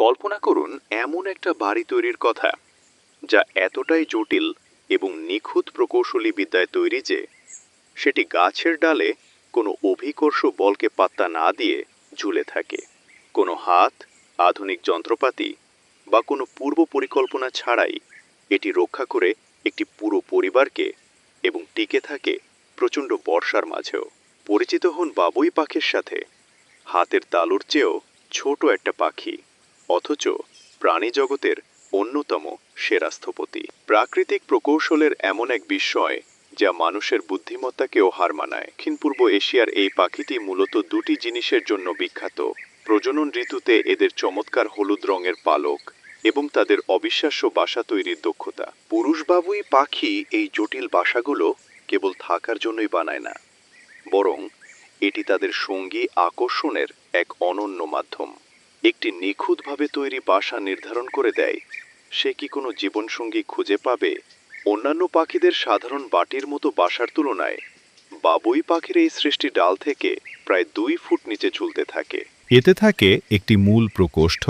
কল্পনা করুন এমন একটা বাড়ি তৈরির কথা যা এতটাই জটিল এবং নিখুঁত প্রকৌশলী বিদ্যায় তৈরি যে সেটি গাছের ডালে কোনো অভিকর্ষ বলকে পাত্তা না দিয়ে ঝুলে থাকে। কোনো হাত, আধুনিক যন্ত্রপাতি বা কোনো পূর্ব পরিকল্পনা ছাড়াই এটি রক্ষা করে একটি পুরো পরিবারকে এবং টিকে থাকে প্রচণ্ড বর্ষার মাঝেও। পরিচিত হন বাবুই পাখির সাথে, হাতের তালুর চেয়েও ছোট একটা পাখি, অথচ প্রাণী জগতের অন্যতম সেরা স্থপতি। প্রাকৃতিক প্রকৌশলের এমন এক বিস্ময় যা মানুষের বুদ্ধিমত্তাকেও হার মানায়। দক্ষিণ পূর্ব এশিয়ার এই পাখিটি মূলত দুটি জিনিসের জন্য বিখ্যাত: প্রজনন ঋতুতে এদের চমৎকার হলুদ রঙের পালক এবং তাদের অবিশ্বাস্য বাসা তৈরির দক্ষতা। পুরুষ বাবুই পাখি এই জটিল বাসাগুলো কেবল থাকার জন্যই বানায় না, বরং এটি তাদের সঙ্গী আকর্ষণের এক অনন্য মাধ্যম। একটি নিখুঁতভাবে তৈরি বাসা নির্ধারণ করে দেয় সে কি কোনো জীবনসঙ্গী খুঁজে পাবে। অন্যান্য পাখিদের সাধারণ বাটির মতো বাসার তুলনায় বাবুই পাখির এই সৃষ্টি ডাল থেকে প্রায় 2 ফুট নিচে ঝুলতে থাকে। এতে থাকে একটি মূল প্রকোষ্ঠ,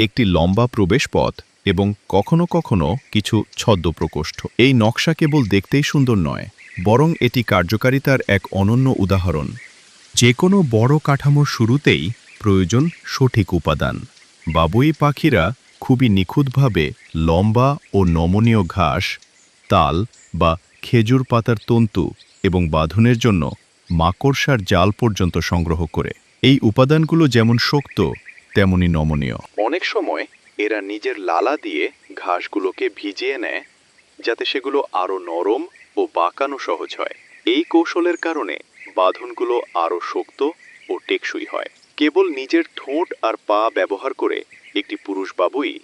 একটি লম্বা প্রবেশপথ এবং কখনো কখনো কিছু ছদ্ম প্রকোষ্ঠ। এই নকশা কেবল দেখতেই সুন্দর নয়, বরং এটি কার্যকারিতার এক অনন্য উদাহরণ। যে কোনো বড় কাঠামোর শুরুতেই প্রয়োজন সঠিক উপাদান। বাবুই পাখিরা খুবই নিখুঁতভাবে লম্বা ও নমনীয় ঘাস, তাল বা খেজুর পাতার তন্তু এবং বাঁধনের জন্য মাকড়সার জাল পর্যন্ত সংগ্রহ করে। এই উপাদানগুলো যেমন শক্ত তেমনি নমনীয়। অনেক সময় এরা নিজের লালা দিয়ে ঘাসগুলোকে ভিজিয়ে নেয় যাতে সেগুলো আরও নরম ও বাঁকানো সহজ হয়। এই কৌশলের কারণে বাঁধনগুলো আরও শক্ত ও টেকসই হয়। কেবল নিজের ঠোঁট আর পা ব্যবহার করে একটি পুরুষ বাবুই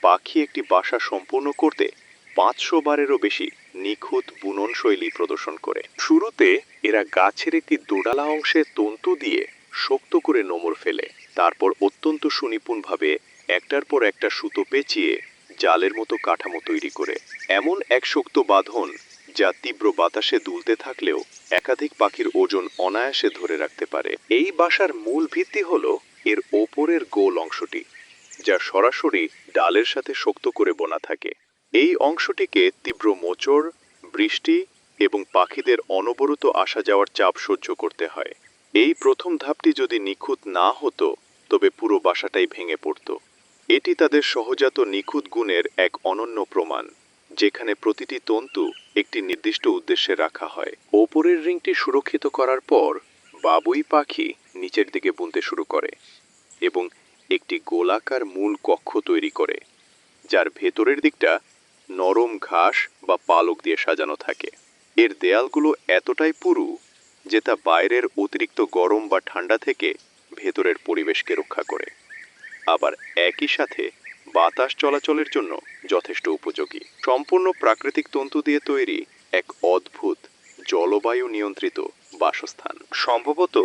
পাখি একটি বাসা সম্পূর্ণ করতে 500 বারেরও বেশি নিখুঁত বুনন শৈলী প্রদর্শন করে। শুরুতে এরা গাছের একটি দোডালা অংশে তন্তু দিয়ে শক্ত করে নোঙর ফেলে, তারপর অত্যন্ত সুনিপুণভাবে একটার পর একটা সুতো পেঁচিয়ে জালের মতো কাঠামো তৈরি করে। এমন এক শক্ত বাঁধন যা তীব্র বাতাসে দুলতে থাকলেও একাধিক পাখির ওজন অনায়াসে ধরে রাখতে পারে। এই বাসার মূল ভিত্তি হলো এর ওপরের গোল অংশটি, যা সরাসরি ডালের সাথে শক্ত করে বোনা থাকে। এই অংশটিকে তীব্র মোচড়, বৃষ্টি এবং পাখিদের অনবরত আসা যাওয়ার চাপ সহ্য করতে হয়। এই প্রথম ধাপটি যদি নিখুঁত না হতো তবে পুরো বাসাটাই ভেঙে পড়ত। এটি তাদের সহজাত নিখুঁত গুণের এক অনন্য প্রমাণ, যেখানে প্রতিটি তন্তু একটি নির্দিষ্ট উদ্দেশ্যে রাখা হয়। ওপরের রিংটি সুরক্ষিত করার পর বাবুই পাখি নিচের দিকে বুনতে শুরু করে এবং একটি গোলাকার মূল কক্ষ তৈরি করে, যার ভেতরের দিকটা নরম ঘাস বা পালক দিয়ে সাজানো থাকে। এর দেয়ালগুলো এতটাই পুরু যে তা বাইরের অতিরিক্ত গরম বা ঠান্ডা থেকে ভেতরের পরিবেশকে রক্ষা করে, আবার একই সাথে বাতাস চলাচলের জন্য যথেষ্ট উপযোগী। সম্পূর্ণ প্রাকৃতিক তন্তু দিয়ে তৈরি এক অদ্ভুত জলবায়ু নিয়ন্ত্রিত বাসস্থান। সম্ভবত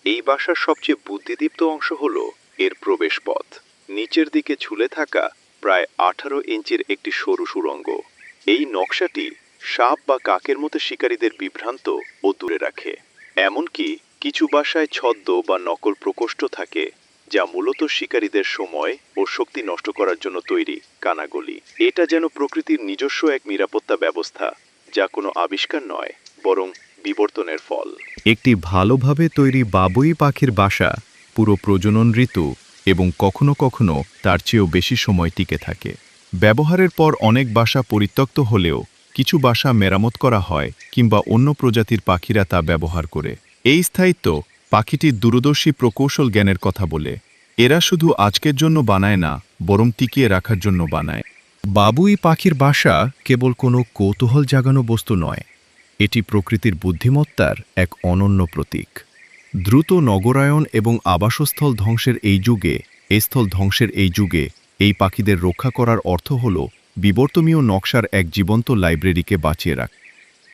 এই বাসার সবচেয়ে বুদ্ধিদীপ্ত অংশ হলো এর প্রবেশপথ। নিচের দিকে ঝুলে থাকা প্রায় 18 ইঞ্চির একটি সরু সুড়ঙ্গ। এই নকশাটি সাপ বা কাকের মতো শিকারীদের বিভ্রান্ত ও দূরে রাখে। এমনকি কিছু বাসায় ছদ্ম বা নকল প্রকোষ্ঠ থাকে, যা মূলত শিকারীদের সময় ও শক্তি নষ্ট করার জন্য তৈরি কানাগলি। এটা যেন প্রকৃতির নিজস্ব এক নিরাপত্তা ব্যবস্থা, যা কোনো আবিষ্কার নয় বরং বিবর্তনের ফল। একটি ভালোভাবে তৈরি বাবুই পাখির বাসা পুরো প্রজনন ঋতু এবং কখনো কখনো তার চেয়েও বেশি সময় টিকে থাকে। ব্যবহারের পর অনেক বাসা পরিত্যক্ত হলেও কিছু বাসা মেরামত করা হয় কিংবা অন্য প্রজাতির পাখিরা তা ব্যবহার করে। এই স্থায়িত্ব পাখিটির দূরদর্শী প্রকৌশল জ্ঞানের কথা বলে। এরা শুধু আজকের জন্য বানায় না, বরং টিকিয়ে রাখার জন্য বানায়। বাবুই পাখির বাসা কেবল কোনো কৌতূহল জাগানো বস্তু নয়, এটি প্রকৃতির বুদ্ধিমত্তার এক অনন্য প্রতীক। দ্রুত নগরায়ন এবং আবাসস্থল ধ্বংসের এই যুগে এই পাখিদের রক্ষা করার অর্থ হল বিবর্তনীয় নকশার এক জীবন্ত লাইব্রেরিকে বাঁচিয়ে রাখা।